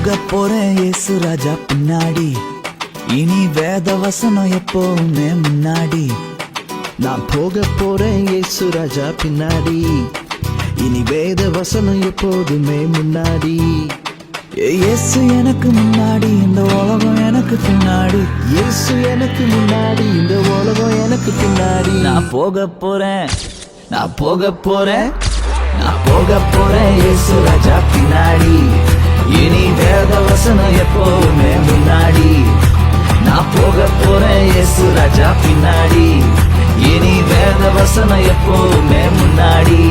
போக போறேன் இயேசு ராஜா பின்னாடி, இனி வேத வசனம் எப்பவுமே முன்னாடி. நான் போக போறேன் இயேசு ராஜா பின்னாடி, இனி வேத வசனம் எப்போதுமே முன்னாடி. இயேசு எனக்கு முன்னாடி, இந்த உலகம் எனக்கு பின்னாடி. இயேசு எனக்கு முன்னாடி, இந்த உலகம் எனக்கு பின்னாடி. நான் போக போறேன், நான் போக போறேன், நான் போக போறேன் இயேசு ராஜா பின்னாடி, இனி வேத வசனம் எப்பவுமே முன்னாடி. நான் போக போறேன் இயேசு ராஜா பின்னாடி, இனி வேத வசனம் எப்பவுமே முன்னாடி.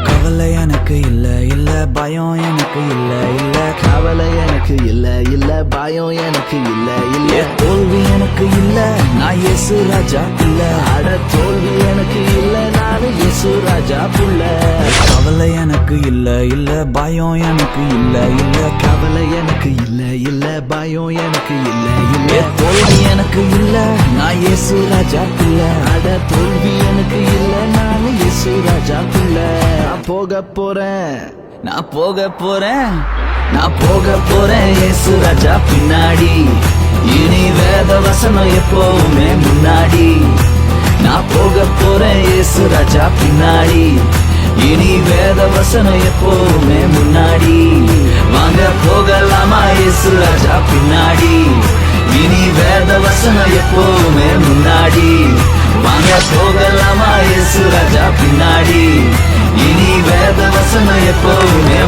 கவலை எனக்கு இல்ல இல்ல, பயம் எனக்கு இல்ல இல்ல. கவலை எனக்கு இல்ல இல்ல, பயம் எனக்கு இல்ல இல்ல. தோல்வி எனக்கு இல்ல, நான் இயேசு ராஜா இல்ல. அட தோல்வி எனக்கு இல்ல, நானு இயேசு ராஜா புள்ள. கவலை எனக்கு இல்ல இல்ல, பயம் எனக்கு இல்ல இல்ல. கவலை எனக்கு இல்ல இல்ல, பயம் எனக்கு இல்ல இல்ல. தோல்வி எனக்கு இல்ல, நான் இயேசு ராஜா இல்ல. அட தோல்வி எனக்கு இல்ல, நானு இயேசு ராஜா புள்ள. நான் போக போறேன், நான் போக போறேன், நான் போக போறேன் இயேசு ராஜா பின்னாடி, இனி வேத வசனம் எப்பவுமே முன்னாடி. நான் போக போறேன் இயேசு ராஜா பின்னாடி, இனி வேத வசனம் எப்பவுமே முன்னாடி. வாங்க போகலாமா இயேசு ராஜா பின்னாடி, இனி வேத வசனம் எப்பவுமே முன்னாடி. வாங்க போகலாமா இயேசு ராஜா பின்னாடி, இனி வேத வசனம் எப்பவுமே